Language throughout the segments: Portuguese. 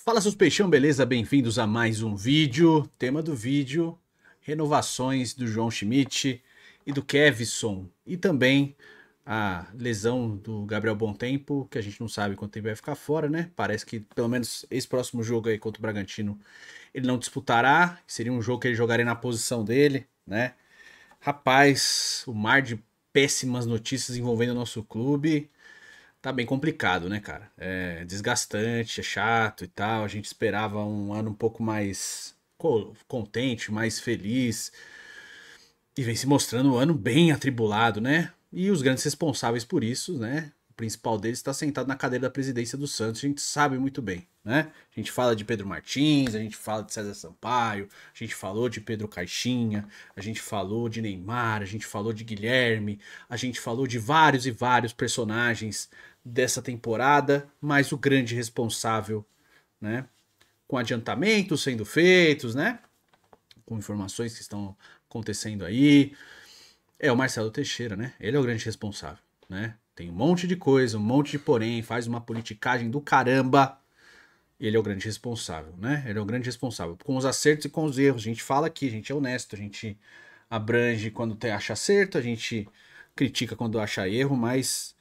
Fala seus peixão, beleza? Bem-vindos a mais um vídeo. Tema do vídeo, renovações do João Schmidt e do Kevson. E também a lesão do Gabriel Bontempo, que a gente não sabe quanto tempo vai ficar fora, né? Parece que pelo menos esse próximo jogo aí contra o Bragantino ele não disputará. Seria um jogo que ele jogaria na posição dele, né? Rapaz, o mar de péssimas notícias envolvendo o nosso clube. Tá bem complicado, né, cara? É desgastante, é chato e tal. A gente esperava um ano um pouco mais contente, mais feliz. E vem se mostrando um ano bem atribulado, né? E os grandes responsáveis por isso, né? O principal deles está sentado na cadeira da presidência do Santos, a gente sabe muito bem, né? A gente fala de Pedro Martins, a gente fala de César Sampaio, a gente falou de Pedro Caixinha, a gente falou de Neymar, a gente falou de Guilherme, a gente falou de vários e vários personagens dessa temporada, mas o grande responsável, né? Com adiantamentos sendo feitos, né? Com informações que estão acontecendo aí. É o Marcelo Teixeira, né? Ele é o grande responsável, né? Tem um monte de coisa, um monte de porém, faz uma politicagem do caramba. E ele é o grande responsável, né? Ele é o grande responsável. Com os acertos e com os erros. A gente fala aqui, a gente é honesto, a gente abrange quando acha acerto, a gente critica quando acha erro, mas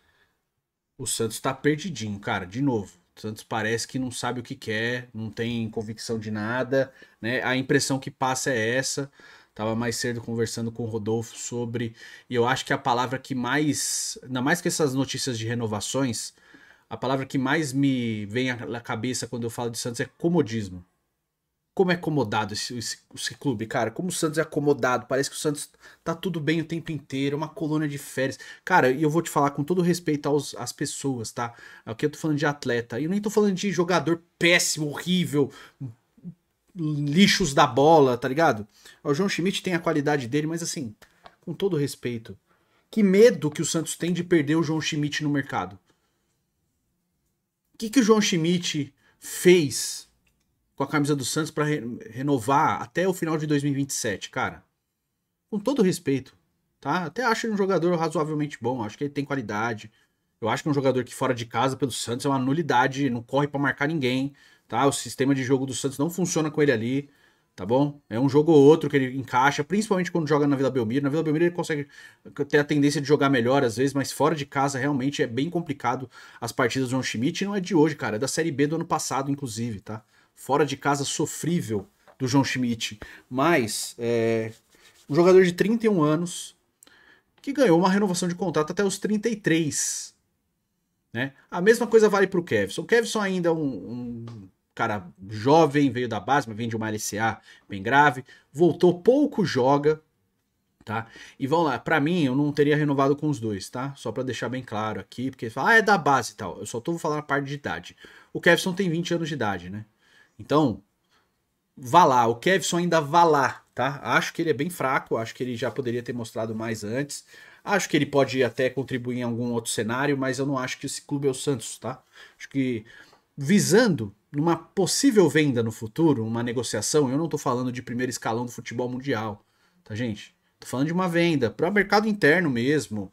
o Santos tá perdidinho, cara, de novo. O Santos parece que não sabe o que quer, não tem convicção de nada, né? A impressão que passa é essa. Tava mais cedo conversando com o Rodolfo sobre. E eu acho que a palavra que mais. Ainda mais que essas notícias de renovações, a palavra que mais me vem à cabeça quando eu falo de Santos é comodismo. Como é acomodado esse clube, cara. Como o Santos é acomodado. Parece que o Santos tá tudo bem o tempo inteiro. É uma colônia de férias. Cara, e eu vou te falar com todo respeito às pessoas, tá? Aqui eu tô falando de atleta. E eu nem tô falando de jogador péssimo, horrível, lixos da bola, tá ligado? O João Schmidt tem a qualidade dele, mas assim, com todo respeito. Que medo que o Santos tem de perder o João Schmidt no mercado. O que o João Schmidt fez com a camisa do Santos para renovar até o final de 2027, cara? Com todo respeito, tá? Até acho ele um jogador razoavelmente bom, acho que ele tem qualidade. Eu acho que é um jogador que fora de casa pelo Santos é uma nulidade, não corre para marcar ninguém, tá? O sistema de jogo do Santos não funciona com ele ali, tá bom? É um jogo ou outro que ele encaixa, principalmente quando joga na Vila Belmiro. Na Vila Belmiro ele consegue ter a tendência de jogar melhor às vezes, mas fora de casa realmente é bem complicado as partidas do João Schmidt. E não é de hoje, cara, é da Série B do ano passado, inclusive, tá? Fora de casa sofrível do João Schmidt. Mas, um jogador de 31 anos que ganhou uma renovação de contrato até os 33, né? A mesma coisa vale para o Kevson. O Kevson ainda é um cara jovem, veio da base, mas vem de uma LCA bem grave, voltou, pouco joga, tá? E vamos lá, para mim eu não teria renovado com os dois, tá? Só para deixar bem claro aqui, porque fala, é da base e tal. Eu só tô falando a parte de idade. O Kevson tem 20 anos de idade, né? Então, vá lá, o Kevson ainda vá lá, tá? Acho que ele é bem fraco, acho que ele já poderia ter mostrado mais antes. Acho que ele pode até contribuir em algum outro cenário, mas eu não acho que esse clube é o Santos, tá? Acho que visando numa possível venda no futuro, uma negociação, eu não tô falando de primeiro escalão do futebol mundial, tá, gente? Tô falando de uma venda para mercado interno mesmo.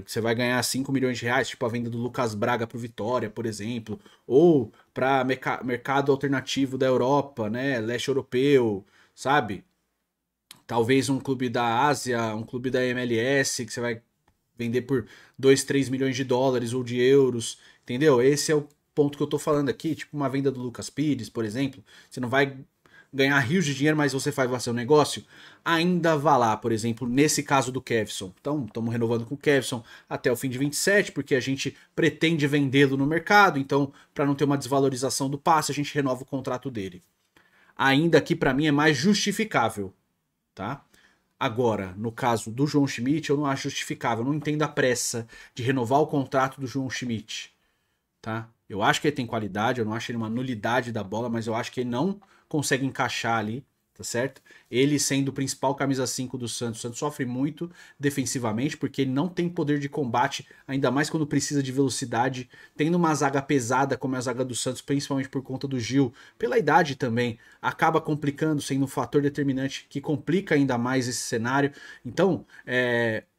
Você vai ganhar 5 milhões de reais, tipo a venda do Lucas Braga pro Vitória, por exemplo, ou para mercado alternativo da Europa, né, leste europeu, sabe? Talvez um clube da Ásia, um clube da MLS, que você vai vender por 2, 3 milhões de dólares ou de euros, entendeu? Esse é o ponto que eu tô falando aqui, tipo uma venda do Lucas Pires, por exemplo. Você não vai ganhar rios de dinheiro, mas você faz o seu negócio, ainda vá lá, por exemplo, nesse caso do Kevson. Então, estamos renovando com o Kevson até o fim de 27, porque a gente pretende vendê-lo no mercado, então, para não ter uma desvalorização do passe, a gente renova o contrato dele. Ainda que para mim é mais justificável, tá? Agora, no caso do João Schmidt, eu não acho justificável, eu não entendo a pressa de renovar o contrato do João Schmidt, tá? Eu acho que ele tem qualidade, eu não acho ele uma nulidade da bola, mas eu acho que ele não consegue encaixar ali, tá certo? Ele sendo o principal camisa 5 do Santos, o Santos sofre muito defensivamente porque ele não tem poder de combate, ainda mais quando precisa de velocidade, tendo uma zaga pesada como é a zaga do Santos, principalmente por conta do Gil, pela idade também, acaba complicando, sendo um fator determinante que complica ainda mais esse cenário. Então,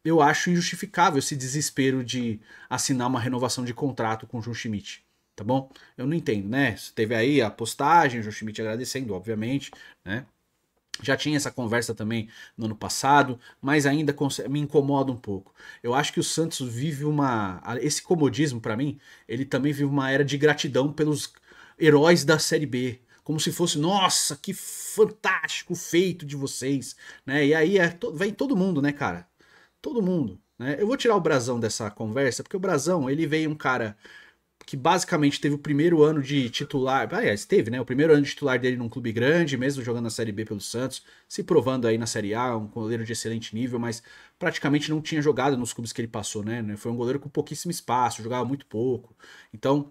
eu acho injustificável esse desespero de assinar uma renovação de contrato com o João Schmidt. tá bom? Eu não entendo, né? Teve aí a postagem, o João Schmidt agradecendo, obviamente, né? Já tinha essa conversa também no ano passado, mas ainda me incomoda um pouco. Eu acho que o Santos vive esse comodismo, pra mim, ele também vive uma era de gratidão pelos heróis da Série B. Como se fosse, nossa, que fantástico feito de vocês, né? E aí vem todo mundo, né, cara? Todo mundo, né? Eu vou tirar o Brasão dessa conversa, porque o Brasão, ele veio um cara que basicamente teve o primeiro ano de titular, aliás, teve, né, o primeiro ano de titular dele num clube grande, mesmo jogando na Série B pelo Santos, se provando aí na Série A, um goleiro de excelente nível, mas praticamente não tinha jogado nos clubes que ele passou, né, foi um goleiro com pouquíssimo espaço, jogava muito pouco, então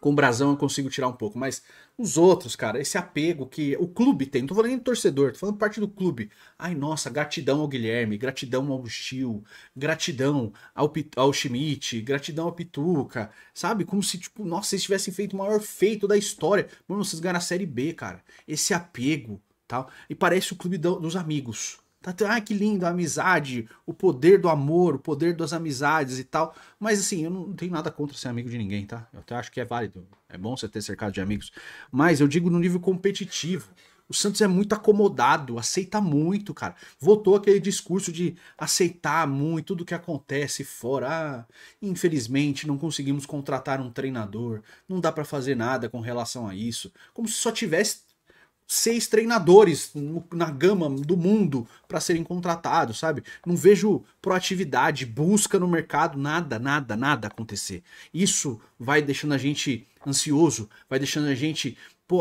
com o Brasão eu consigo tirar um pouco, mas os outros, cara, esse apego que o clube tem, não tô falando nem do torcedor, tô falando parte do clube. Ai, nossa, gratidão ao Guilherme, gratidão ao Gil, gratidão ao Schmidt, gratidão ao Pituca, sabe? Como se, tipo, nossa, eles tivessem feito o maior feito da história. Mano, vocês ganharam a Série B, cara. Esse apego, tal. E parece o clube dos amigos. Ah, que lindo, a amizade, o poder do amor, o poder das amizades e tal. Mas assim, eu não tenho nada contra ser amigo de ninguém, tá? Eu até acho que é válido. É bom você ter cercado de amigos. Mas eu digo no nível competitivo. O Santos é muito acomodado, aceita muito, cara. Voltou aquele discurso de aceitar muito tudo que acontece fora. Ah, infelizmente não conseguimos contratar um treinador. Não dá pra fazer nada com relação a isso. Como se só tivesse 6 treinadores na gama do mundo para serem contratados, sabe? Não vejo proatividade, busca no mercado, nada acontecer. Isso vai deixando a gente ansioso, vai deixando a gente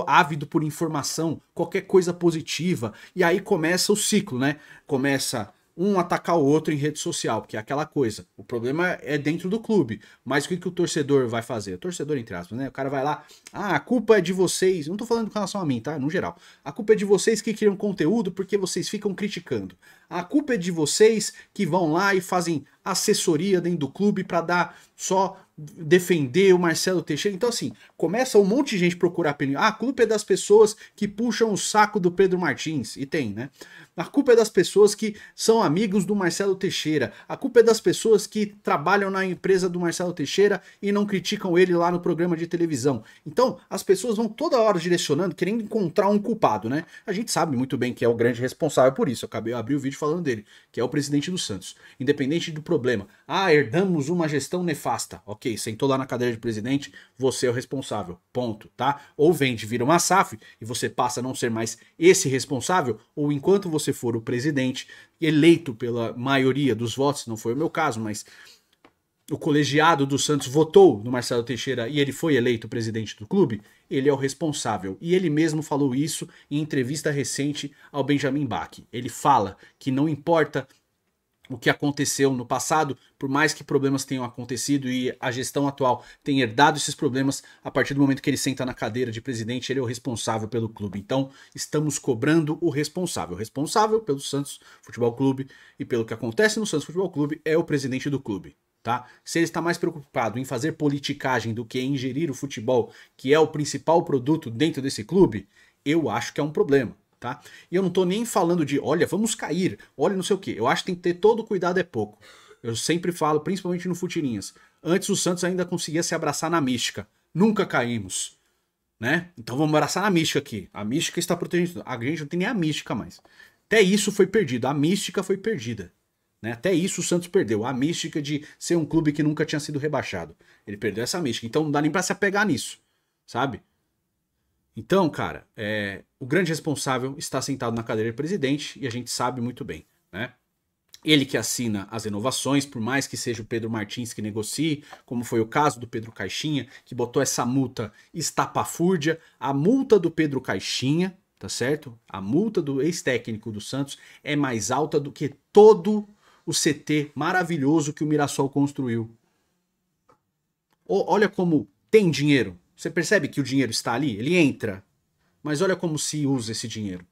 ávido por informação, qualquer coisa positiva. E aí começa o ciclo, né? Começa um atacar o outro em rede social, porque é aquela coisa. O problema é dentro do clube. Mas o que o torcedor vai fazer? O torcedor, entre aspas, né? O cara vai lá, a culpa é de vocês. Não tô falando com relação a mim, tá? No geral. A culpa é de vocês que criam conteúdo porque vocês ficam criticando. A culpa é de vocês que vão lá e fazem assessoria dentro do clube para dar só defender o Marcelo Teixeira. Então, assim, começa um monte de gente procurar opinião. Ah, a culpa é das pessoas que puxam o saco do Pedro Martins. E tem, né? A culpa é das pessoas que são amigos do Marcelo Teixeira. A culpa é das pessoas que trabalham na empresa do Marcelo Teixeira e não criticam ele lá no programa de televisão. Então, as pessoas vão toda hora direcionando, querendo encontrar um culpado, né? A gente sabe muito bem que é o grande responsável por isso. Eu acabei de abrir o vídeo falando dele, que é o presidente do Santos. Independente do problema. Ah, herdamos uma gestão nefasta. Ok, sentou lá na cadeira de presidente, você é o responsável. Ponto, tá? Ou vende, vira uma SAF e você passa a não ser mais esse responsável, ou enquanto você for o presidente, eleito pela maioria dos votos, não foi o meu caso, mas o colegiado do Santos votou no Marcelo Teixeira e ele foi eleito presidente do clube, ele é o responsável. E ele mesmo falou isso em entrevista recente ao Benjamin Bach. Ele fala que não importa o que aconteceu no passado, por mais que problemas tenham acontecido e a gestão atual tenha herdado esses problemas, a partir do momento que ele senta na cadeira de presidente, ele é o responsável pelo clube. Então, estamos cobrando o responsável. O responsável pelo Santos Futebol Clube e pelo que acontece no Santos Futebol Clube é o presidente do clube. Tá? Se ele está mais preocupado em fazer politicagem do que em gerir o futebol, que é o principal produto dentro desse clube, eu acho que é um problema. Tá? E eu não tô nem falando de, olha, vamos cair, olha não sei o que. Eu acho que tem que ter todo cuidado é pouco. Eu sempre falo, principalmente no Futirinhas. Antes o Santos ainda conseguia se abraçar na mística. Nunca caímos. Né? Então vamos abraçar na mística aqui. A mística está protegendo. A gente não tem nem a mística mais. Até isso foi perdido. A mística foi perdida. Né? Até isso o Santos perdeu. A mística de ser um clube que nunca tinha sido rebaixado. Ele perdeu essa mística. Então não dá nem pra se apegar nisso. Sabe? Então, cara, o grande responsável está sentado na cadeira de presidente e a gente sabe muito bem, né? Ele que assina as renovações, por mais que seja o Pedro Martins que negocie, como foi o caso do Pedro Caixinha, que botou essa multa estapafúrdia. A multa do Pedro Caixinha, tá certo? A multa do ex-técnico do Santos é mais alta do que todo o CT maravilhoso que o Mirassol construiu. Olha como tem dinheiro. Você percebe que o dinheiro está ali? Ele entra. Mas olha como se usa esse dinheiro.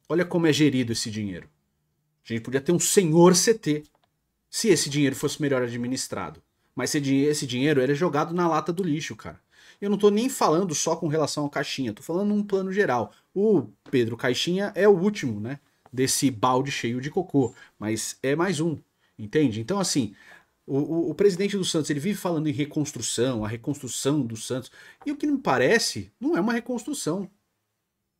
Olha como é gerido esse dinheiro. A gente podia ter um senhor CT se esse dinheiro fosse melhor administrado. Mas esse dinheiro era jogado na lata do lixo, cara. Eu não tô nem falando só com relação ao Caixinha. Tô falando num plano geral. O Pedro Caixinha é o último, né? Desse balde cheio de cocô. Mas é mais um. Entende? Então, assim... O presidente do Santos, ele vive falando em reconstrução, a reconstrução do Santos. E o que me parece, não é uma reconstrução,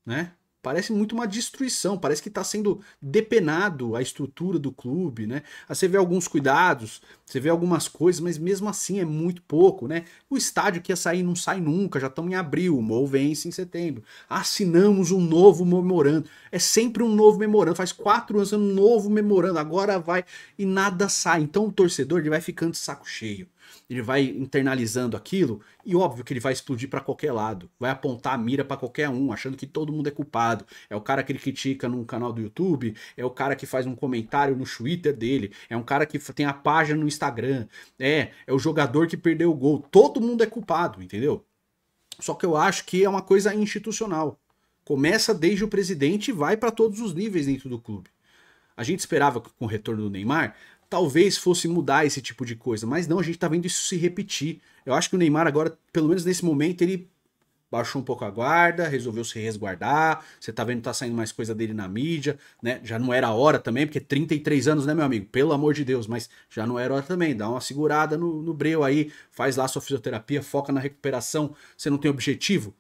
né? Parece muito uma destruição, parece que está sendo depenado a estrutura do clube, né? Aí você vê alguns cuidados, você vê algumas coisas, mas mesmo assim é muito pouco, né? O estádio que ia sair não sai nunca, já estamos em abril, o MOL vence em setembro. Assinamos um novo memorando, é sempre um novo memorando, faz 4 anos um novo memorando, agora vai e nada sai. Então o torcedor ele vai ficando de saco cheio. Ele vai internalizando aquilo e óbvio que ele vai explodir para qualquer lado. Vai apontar a mira para qualquer um, achando que todo mundo é culpado. É o cara que ele critica num canal do YouTube, é o cara que faz um comentário no Twitter dele, é um cara que tem a página no Instagram, é o jogador que perdeu o gol. Todo mundo é culpado, entendeu? Só que eu acho que é uma coisa institucional. Começa desde o presidente e vai para todos os níveis dentro do clube. A gente esperava que com o retorno do Neymar talvez fosse mudar esse tipo de coisa, mas não, a gente tá vendo isso se repetir. Eu acho que o Neymar agora, pelo menos nesse momento, ele baixou um pouco a guarda, resolveu se resguardar, você tá vendo que tá saindo mais coisa dele na mídia, né? Já não era a hora também, porque 33 anos, né, meu amigo? Pelo amor de Deus, mas já não era hora também, dá uma segurada no breu aí, faz lá sua fisioterapia, foca na recuperação, você não tem objetivo?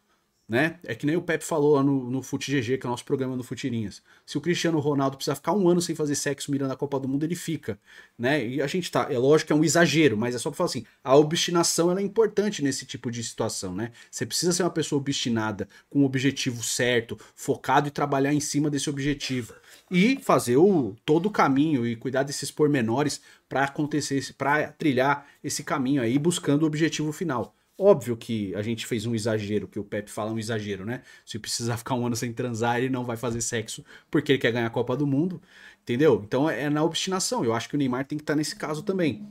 Né? É que nem o Pepe falou lá no Fute GG, que é o nosso programa no Futirinhas. Se o Cristiano Ronaldo precisar ficar 1 ano sem fazer sexo mirando a Copa do Mundo, ele fica, né? E a gente tá, é lógico que é um exagero, mas é só pra falar assim, a obstinação ela é importante nesse tipo de situação, né? Você precisa ser uma pessoa obstinada, com o objetivo certo, focado e trabalhar em cima desse objetivo. E fazer todo o caminho e cuidar desses pormenores para acontecer, para trilhar esse caminho aí, buscando o objetivo final. Óbvio que a gente fez um exagero, que o Pepe fala um exagero, né? Se precisar ficar 1 ano sem transar, ele não vai fazer sexo porque ele quer ganhar a Copa do Mundo, entendeu? Então é na obstinação. Eu acho que o Neymar tem que estar nesse caso também.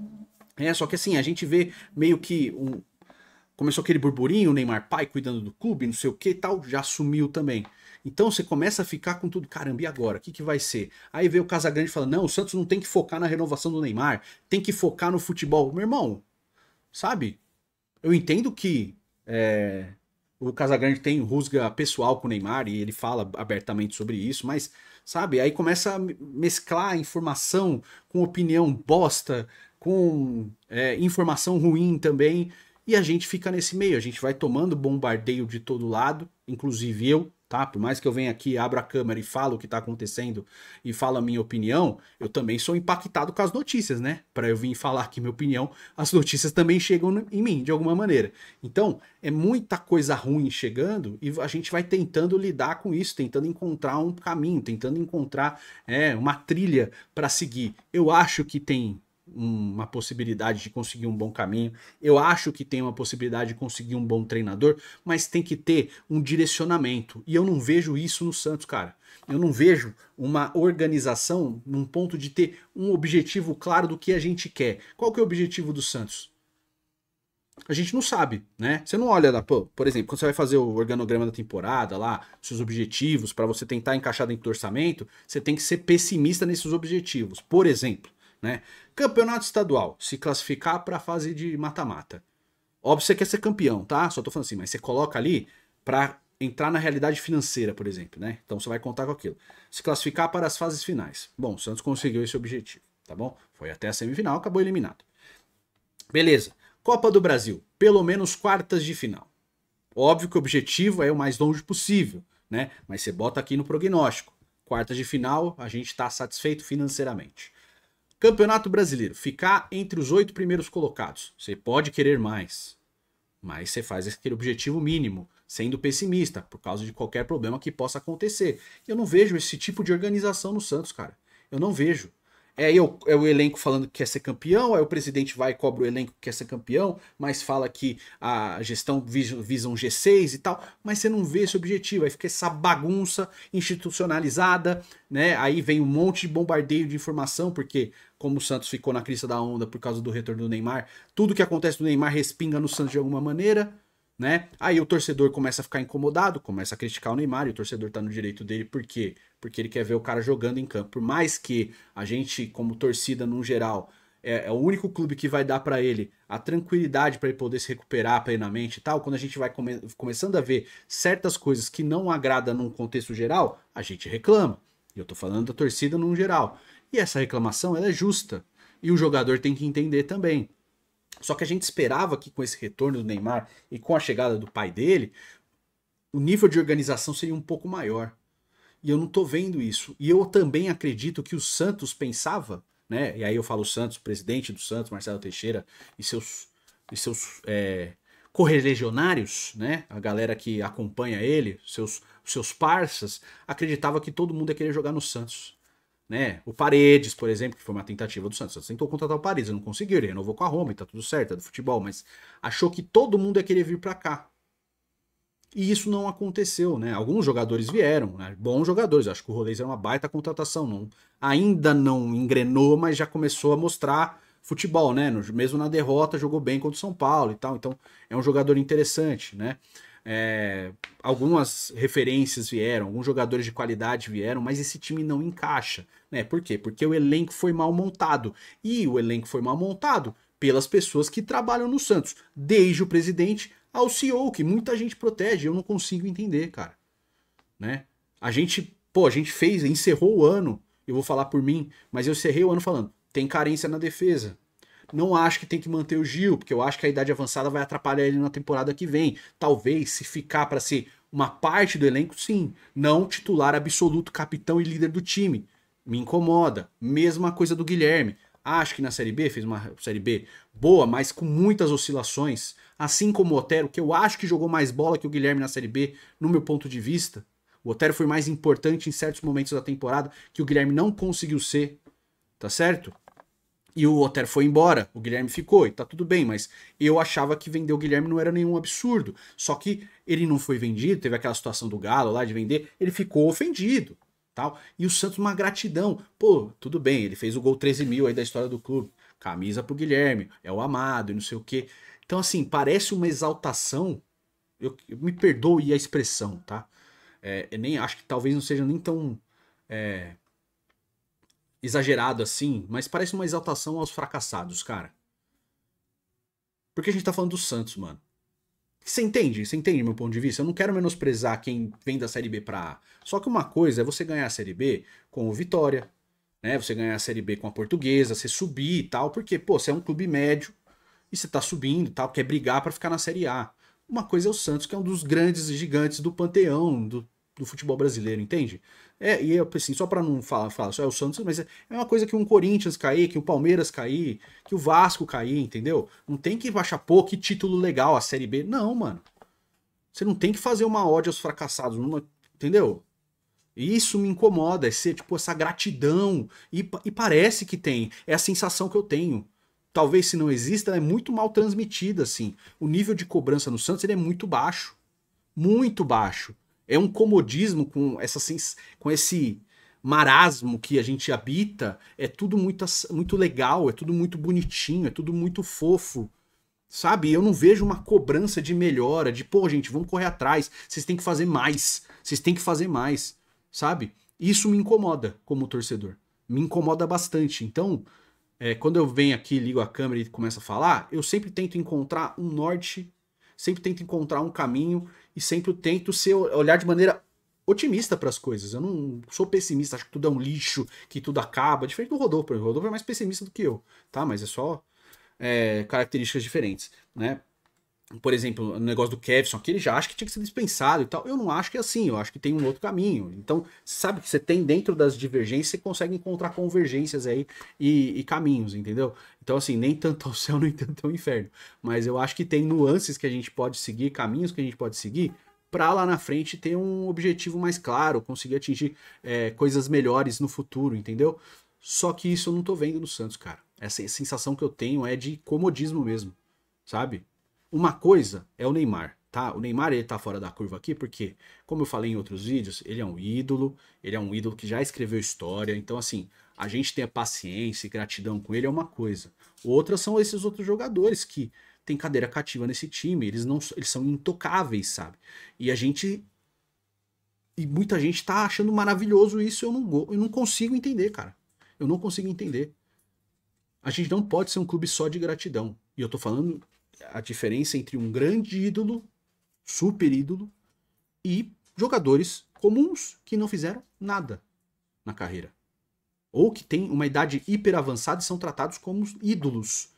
Só que assim, a gente vê meio que começou aquele burburinho, o Neymar pai cuidando do clube, não sei o que e tal, já sumiu também. Então você começa a ficar com tudo, caramba, e agora? O que vai ser? Aí veio o Casagrande falando, não, o Santos não tem que focar na renovação do Neymar, tem que focar no futebol. Meu irmão, sabe? Eu entendo que o Casagrande tem rusga pessoal com o Neymar e ele fala abertamente sobre isso, mas, sabe, aí começa a mesclar informação com opinião bosta, com informação ruim também, e a gente fica nesse meio, a gente vai tomando bombardeio de todo lado, inclusive eu, tá? Por mais que eu venha aqui, abra a câmera e falo o que tá acontecendo e falo a minha opinião, eu também sou impactado com as notícias, né? Para eu vir falar aqui minha opinião, as notícias também chegam em mim, de alguma maneira. Então, é muita coisa ruim chegando e a gente vai tentando lidar com isso, tentando encontrar um caminho, tentando encontrar uma trilha para seguir. Eu acho que tem uma possibilidade de conseguir um bom caminho. Eu acho que tem uma possibilidade de conseguir um bom treinador, mas tem que ter um direcionamento. E eu não vejo isso no Santos, cara. Eu não vejo uma organização num ponto de ter um objetivo claro do que a gente quer. Qual que é o objetivo do Santos? A gente não sabe, né? Você não olha, por exemplo, quando você vai fazer o organograma da temporada lá, seus objetivos, para você tentar encaixar dentro do orçamento, você tem que ser pessimista nesses objetivos. Por exemplo, né? Campeonato estadual, se classificar para a fase de mata-mata. Óbvio que você quer ser campeão, tá? Só tô falando assim, mas você coloca ali para entrar na realidade financeira, por exemplo, né? Então você vai contar com aquilo. Se classificar para as fases finais. Bom, o Santos conseguiu esse objetivo, tá bom? Foi até a semifinal, acabou eliminado. Beleza. Copa do Brasil, pelo menos quartas de final. Óbvio que o objetivo é o mais longe possível, né? Mas você bota aqui no prognóstico. Quartas de final, a gente está satisfeito financeiramente. Campeonato Brasileiro, ficar entre os 8 primeiros colocados. Você pode querer mais, mas você faz aquele objetivo mínimo, sendo pessimista, por causa de qualquer problema que possa acontecer. Eu não vejo esse tipo de organização no Santos, cara. Eu não vejo. É o elenco falando que quer ser campeão, aí o presidente vai e cobra o elenco que quer ser campeão, mas fala que a gestão visa um G6 e tal, mas você não vê esse objetivo, aí fica essa bagunça institucionalizada, né? Aí vem um monte de bombardeio de informação, porque como o Santos ficou na crista da onda por causa do retorno do Neymar, tudo que acontece do Neymar respinga no Santos de alguma maneira, né? Aí o torcedor começa a ficar incomodado, começa a criticar o Neymar, e o torcedor tá no direito dele, por quê? Porque ele quer ver o cara jogando em campo. Por mais que a gente, como torcida no geral, é o único clube que vai dar para ele a tranquilidade para ele poder se recuperar plenamente e tal, quando a gente vai começando a ver certas coisas que não agradam num contexto geral, a gente reclama. E eu tô falando da torcida no geral. E essa reclamação, ela é justa. E o jogador tem que entender também. Só que a gente esperava que com esse retorno do Neymar e com a chegada do pai dele, o nível de organização seria um pouco maior. E eu não tô vendo isso. E eu também acredito que o Santos pensava, né? E aí eu falo o Santos, o presidente do Santos, Marcelo Teixeira, e seus correligionários, né? A galera que acompanha ele, seus parças, acreditava que todo mundo ia querer jogar no Santos. Né? O Paredes, por exemplo, que foi uma tentativa do Santos. O Santos tentou contratar o Paredes, não conseguiu, ele renovou com a Roma e tá tudo certo, é do futebol, mas achou que todo mundo ia querer vir para cá. E isso não aconteceu, né? Alguns jogadores vieram, né? Bons jogadores. Acho que o Rolês era uma baita contratação. Ainda não engrenou, mas já começou a mostrar futebol, né? Mesmo na derrota, jogou bem contra o São Paulo e tal. Então é um jogador interessante, né? Algumas referências vieram, alguns jogadores de qualidade vieram, mas esse time não encaixa, né? Por quê? Porque o elenco foi mal montado. E o elenco foi mal montado pelas pessoas que trabalham no Santos, desde o presidente ao CEO, que muita gente protege, eu não consigo entender, cara, né? A gente encerrou o ano, eu vou falar por mim, mas eu encerrei o ano falando, tem carência na defesa. Não acho que tem que manter o Gil, porque eu acho que a idade avançada vai atrapalhar ele na temporada que vem. Talvez, se ficar para ser uma parte do elenco, sim. Não titular absoluto, capitão e líder do time. Me incomoda. Mesma coisa do Guilherme. Acho que na Série B fez uma Série B boa, mas com muitas oscilações. Assim como o Otero, que eu acho que jogou mais bola que o Guilherme na Série B, no meu ponto de vista. O Otero foi mais importante em certos momentos da temporada que o Guilherme não conseguiu ser. Tá certo? E o Otero foi embora, o Guilherme ficou, e tá tudo bem, mas eu achava que vender o Guilherme não era nenhum absurdo. Só que ele não foi vendido, teve aquela situação do Galo lá de vender, ele ficou ofendido. Tal. E o Santos, uma gratidão. Pô, tudo bem, ele fez o gol 13 mil aí da história do clube. Camisa pro Guilherme, é o amado e não sei o quê. Então, assim, parece uma exaltação. Me perdoe a expressão, tá? Eu nem acho que talvez não seja nem tão exagerado assim, mas parece uma exaltação aos fracassados, cara. Porque a gente tá falando do Santos, mano. Você entende? Você entende meu ponto de vista? Eu não quero menosprezar quem vem da Série B pra A. Só que uma coisa é você ganhar a Série B com o Vitória, né? Você ganhar a Série B com a Portuguesa, você subir e tal, porque, pô, você é um clube médio e você tá subindo e tal, quer brigar pra ficar na Série A. Uma coisa é o Santos, que é um dos grandes gigantes do panteão do futebol brasileiro, entende? E eu, assim, só pra não falar só é o Santos, mas é uma coisa que um Corinthians cair, que o Palmeiras cair, que o Vasco cair, entendeu? Não tem que achar, pô, que título legal a Série B. Não, mano. Você não tem que fazer uma ode aos fracassados, entendeu? E isso me incomoda, é ser, tipo, essa gratidão. E parece que tem, é a sensação que eu tenho. Talvez se não exista, ela é muito mal transmitida, assim. O nível de cobrança no Santos ele é muito baixo. Muito baixo. É um comodismo com esse marasmo que a gente habita. É tudo muito legal, é tudo muito bonitinho, é tudo muito fofo. Sabe? Eu não vejo uma cobrança de melhora, de, pô, gente, vamos correr atrás. Vocês têm que fazer mais. Vocês têm que fazer mais. Sabe? Isso me incomoda como torcedor. Me incomoda bastante. Então, quando eu venho aqui, ligo a câmera e começo a falar, eu sempre tento encontrar um norte, sempre tento encontrar um caminho e sempre tento olhar de maneira otimista para as coisas. Eu não sou pessimista, acho que tudo é um lixo, que tudo acaba. Diferente do Rodolfo, o Rodolfo é mais pessimista do que eu, tá? Mas é só características diferentes, né? Por exemplo, o negócio do Kevson aqui, ele já acha que tinha que ser dispensado e tal. Eu não acho que é assim, eu acho que tem um outro caminho. Então, sabe que você tem dentro das divergências, você consegue encontrar convergências aí e caminhos, entendeu? Então, assim, nem tanto ao céu, nem tanto ao inferno. Mas eu acho que tem nuances que a gente pode seguir, caminhos que a gente pode seguir, para lá na frente ter um objetivo mais claro, conseguir atingir coisas melhores no futuro, entendeu? Só que isso eu não tô vendo no Santos, cara. Essa sensação que eu tenho é de comodismo mesmo, sabe? Uma coisa é o Neymar, tá? O Neymar ele tá fora da curva aqui porque, como eu falei em outros vídeos, ele é um ídolo que já escreveu história, então assim, a gente tem a paciência e gratidão com ele é uma coisa. Outras são esses outros jogadores que têm cadeira cativa nesse time, eles são intocáveis, sabe? E a gente e muita gente tá achando maravilhoso isso, eu não consigo entender, cara. Eu não consigo entender. A gente não pode ser um clube só de gratidão. E eu tô falando a diferença entre um grande ídolo, super ídolo, e jogadores comuns que não fizeram nada na carreira. ou que têm uma idade hiper avançada e são tratados como ídolos.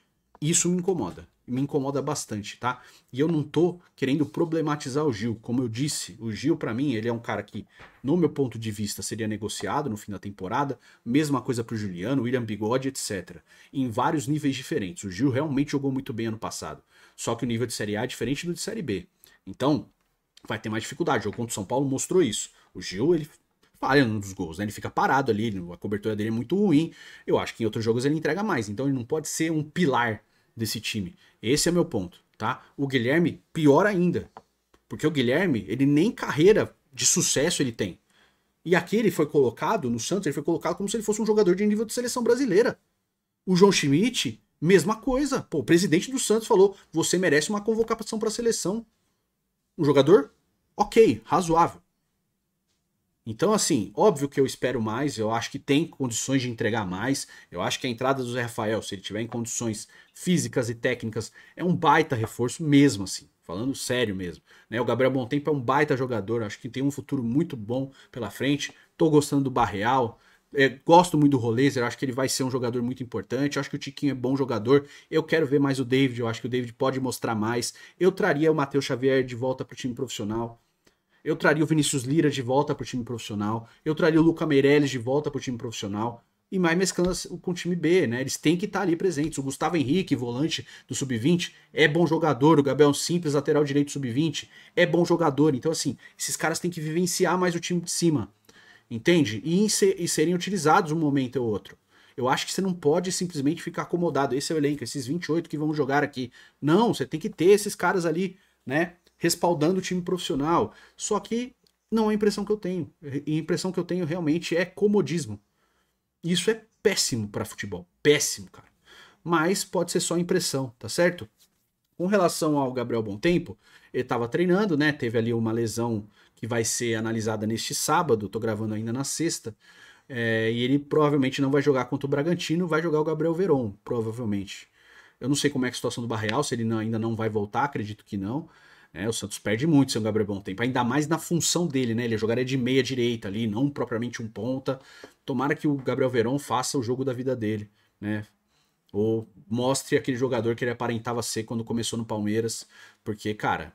Isso me incomoda bastante, tá? E eu não tô querendo problematizar o Gil, como eu disse, o Gil pra mim, ele é um cara que, no meu ponto de vista, seria negociado no fim da temporada, mesma coisa pro Juliano, William Bigode, etc. Em vários níveis diferentes. O Gil realmente jogou muito bem ano passado, só que o nível de Série A é diferente do de Série B. Então, vai ter mais dificuldade. O jogo contra o São Paulo mostrou isso. O Gil, ele falha num dos gols, né? Ele fica parado ali, a cobertura dele é muito ruim. Eu acho que em outros jogos ele entrega mais, então ele não pode ser um pilar desse time. Esse é meu ponto, tá? O Guilherme, pior ainda, porque o Guilherme, ele nem carreira de sucesso ele tem. E aqui ele foi colocado, no Santos, ele foi colocado como se ele fosse um jogador de nível de seleção brasileira. O João Schmidt, mesma coisa. Pô, o presidente do Santos falou, você merece uma convocação para a seleção. Um jogador, ok, razoável. Então, assim, óbvio que eu espero mais, eu acho que tem condições de entregar mais. Eu acho que a entrada do Zé Rafael, se ele tiver em condições físicas e técnicas, é um baita reforço mesmo, assim, falando sério mesmo. Né? O Gabriel Montempo é um baita jogador, acho que tem um futuro muito bom pela frente. Tô gostando do Barreal, gosto muito do Rolezer, acho que ele vai ser um jogador muito importante. Acho que o Tiquinho é bom jogador. Eu quero ver mais o David, eu acho que o David pode mostrar mais. Eu traria o Matheus Xavier de volta pro time profissional. Eu traria o Vinícius Lira de volta pro time profissional. Eu traria o Luca Meirelles de volta pro time profissional. E mais mesclando com o time B, né? Eles têm que estar ali presentes. O Gustavo Henrique, volante do Sub-20, é bom jogador. O Gabriel Simples, lateral direito Sub-20, é bom jogador. Então, assim, esses caras têm que vivenciar mais o time de cima. Entende? E serem utilizados um momento ou outro. Eu acho que você não pode simplesmente ficar acomodado. Esse é o elenco, esses 28 que vão jogar aqui. Não, você tem que ter esses caras ali, né? Respaldando o time profissional. Só que não é a impressão que eu tenho. E a impressão que eu tenho realmente é comodismo. Isso é péssimo para futebol. Péssimo, cara. Mas pode ser só impressão, tá certo? Com relação ao Gabriel Bontempo, ele estava treinando, né? Teve ali uma lesão que vai ser analisada neste sábado. Tô gravando ainda na sexta. E ele provavelmente não vai jogar contra o Bragantino, vai jogar o Gabriel Veron, provavelmente. Eu não sei como é a situação do Barreal, se ele ainda não vai voltar, acredito que não. O Santos perde muito sem o Gabriel Bontempo, ainda mais na função dele, né? Ele jogaria de meia direita ali, não propriamente um ponta. Tomara que o Gabriel Veron faça o jogo da vida dele, né? Ou mostre aquele jogador que ele aparentava ser quando começou no Palmeiras, porque, cara,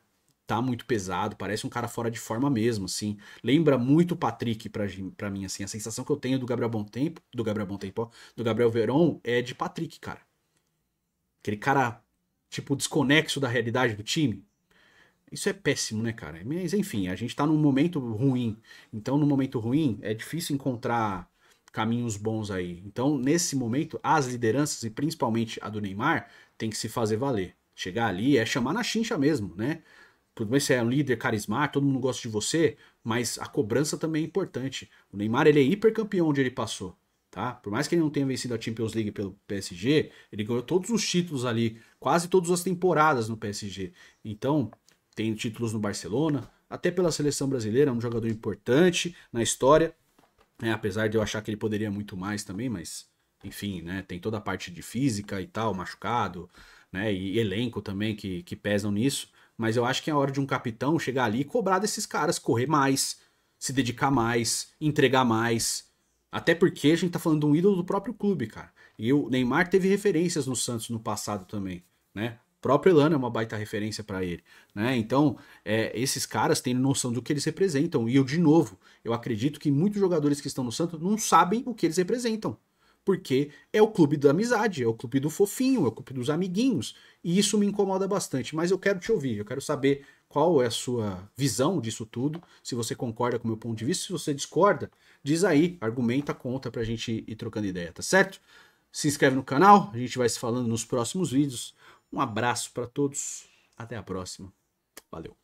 tá muito pesado, parece um cara fora de forma mesmo, assim. Lembra muito o Patrick pra mim, assim. A sensação que eu tenho do Gabriel Veron é de Patrick, cara. Aquele cara, tipo, desconexo da realidade do time. Isso é péssimo, né, cara? Mas enfim, a gente tá num momento ruim. Então, no momento ruim, é difícil encontrar caminhos bons aí. Então, nesse momento, as lideranças, e principalmente a do Neymar, tem que se fazer valer. Chegar ali é chamar na chincha mesmo, né? Tudo bem, você é um líder carismático, todo mundo gosta de você, mas a cobrança também é importante. O Neymar, ele é hiper campeão onde ele passou, tá? Por mais que ele não tenha vencido a Champions League pelo PSG, ele ganhou todos os títulos ali, quase todas as temporadas no PSG. Então, tem títulos no Barcelona, até pela seleção brasileira, é um jogador importante na história, né? Apesar de eu achar que ele poderia muito mais também, mas enfim, né? Tem toda a parte de física e tal, machucado, né? E elenco também que pesam nisso. Mas eu acho que é a hora de um capitão chegar ali e cobrar desses caras, correr mais, se dedicar mais, entregar mais. Até porque a gente tá falando de um ídolo do próprio clube, cara. E o Neymar teve referências no Santos no passado também, né? O próprio Elano é uma baita referência para ele, né? Então, esses caras têm noção do que eles representam. E eu, de novo, eu acredito que muitos jogadores que estão no Santos não sabem o que eles representam. Porque é o clube da amizade, é o clube do fofinho, é o clube dos amiguinhos. E isso me incomoda bastante. Mas eu quero te ouvir, eu quero saber qual é a sua visão disso tudo. Se você concorda com o meu ponto de vista, se você discorda, diz aí, argumenta, conta pra gente ir trocando ideia, tá certo? Se inscreve no canal, a gente vai se falando nos próximos vídeos. Um abraço para todos, até a próxima. Valeu.